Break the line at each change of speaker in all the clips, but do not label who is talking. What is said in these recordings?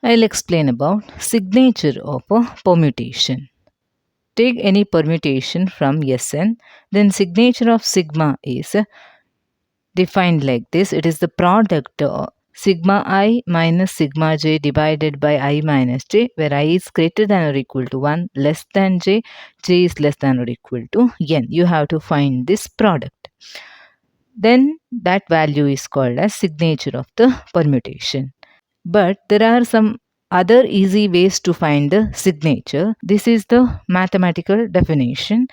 I'll explain about signature of a permutation. Take any permutation from Sn, then signature of sigma is defined like this. It is the product of sigma I minus sigma j divided by I minus j, where I is greater than or equal to 1, less than j is less than or equal to n. You have to find this product. Then that value is called as signature of the permutation. But there are some other easy ways to find the signature. This is the mathematical definition.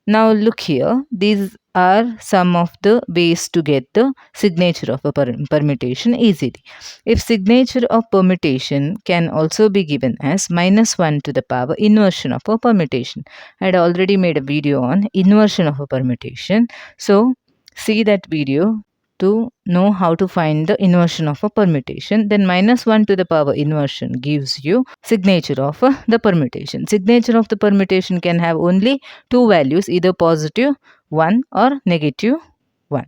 Now look here, these are some of the ways to get the signature of a permutation easily. If signature of permutation can also be given as minus 1 to the power inversion of a permutation. I had already made a video on inversion of a permutation. So see that video to know how to find the inversion of a permutation. Then minus 1 to the power inversion gives you signature of the permutation. Signature of the permutation can have only two values, either positive 1 or negative 1.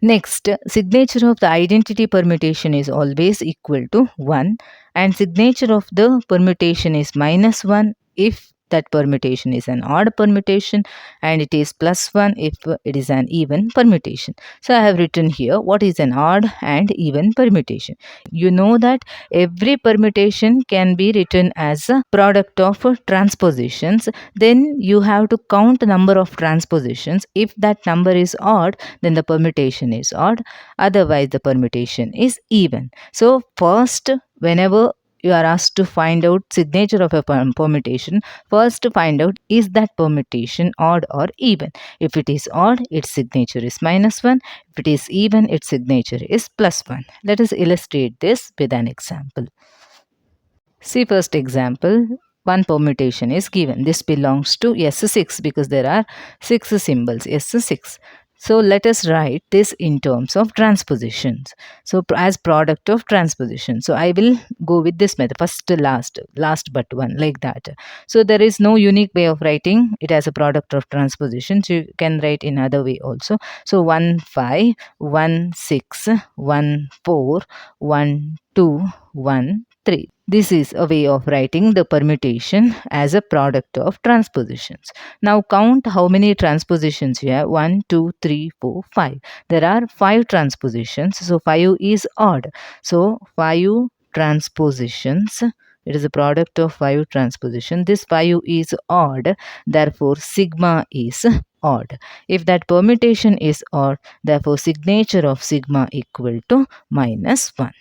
Next, signature of the identity permutation is always equal to 1, and signature of the permutation is minus 1 if that permutation is an odd permutation, and it is plus 1 if it is an even permutation. So I have written here what is an odd and even permutation. You know that every permutation can be written as a product of transpositions. Then you have to count the number of transpositions. If that number is odd, then the permutation is odd, otherwise the permutation is even. So first, whenever you are asked to find out signature of a permutation, first to find out is that permutation odd or even. If it is odd, its signature is minus 1. If it is even, its signature is plus 1. Let us illustrate this with an example. See first example. One permutation is given. This belongs to S6 because there are 6 symbols, S6. So let us write this in terms of transpositions. So as product of transposition. So I will go with this method, first to last but one, like that. So there is no unique way of writing it as a product of transpositions. You can write in other way also. So 1 5, 1 6, 1 4, 1 2, 1 3. This is a way of writing the permutation as a product of transpositions. Now count how many transpositions you have. 1, 2, 3, 4, 5. There are 5 transpositions. So 5 is odd. So 5 transpositions. It is a product of 5 transposition. This 5 is odd. Therefore sigma is odd. If that permutation is odd, therefore signature of sigma equal to minus 1.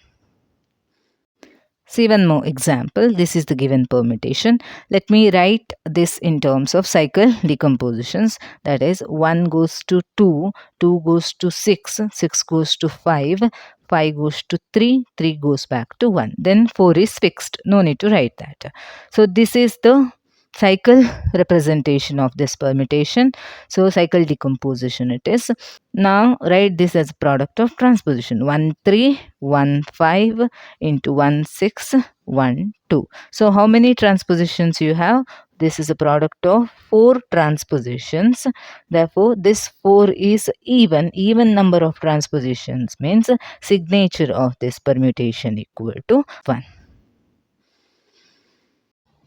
See one more example. This is the given permutation. Let me write this in terms of cycle decompositions. That is 1 goes to 2, 2 goes to 6, 6 goes to 5, 5 goes to 3, 3 goes back to 1. Then 4 is fixed. No need to write that. So this is the cycle representation of this permutation. So cycle decomposition it is. Now write this as product of transposition. 1 3, 1 5 into 1 6, 1 2. So how many transpositions you have? This is a product of 4 transpositions. Therefore this 4 is even. Even number of transpositions means signature of this permutation equal to 1.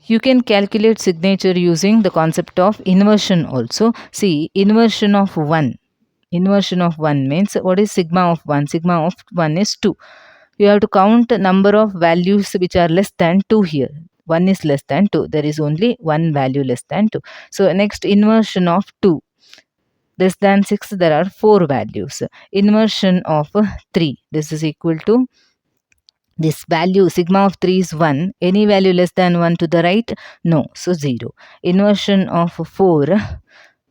You can calculate signature using the concept of inversion also. See, inversion of 1. Inversion of 1 means what is sigma of 1? Sigma of 1 is 2. You have to count number of values which are less than 2 here. 1 is less than 2. There is only one value less than 2. So next inversion of 2. Less than 6, there are 4 values. Inversion of 3. This is equal to this value sigma of 3 is 1. Any value less than 1 to the right? No. So 0. Inversion of 4.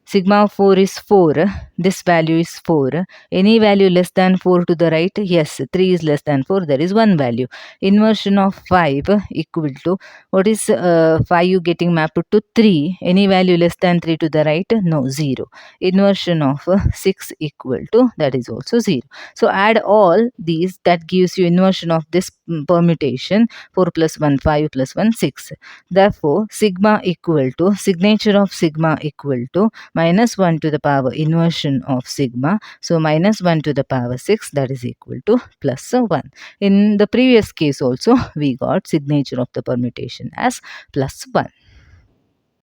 Sigma of 4 is 4. This value is 4. Any value less than 4 to the right? Yes. 3 is less than 4. There is one value. Inversion of 5 equal to, what is 5 getting mapped to 3? Any value less than 3 to the right? No. 0. Inversion of 6 equal to, that is also 0. So add all these, that gives you inversion of this permutation. 4 plus 1 5 plus 1 6. Therefore sigma equal to, signature of sigma equal to minus 1 to the power inversion of sigma. So minus 1 to the power 6, that is equal to plus 1. In the previous case also we got signature of the permutation as plus 1.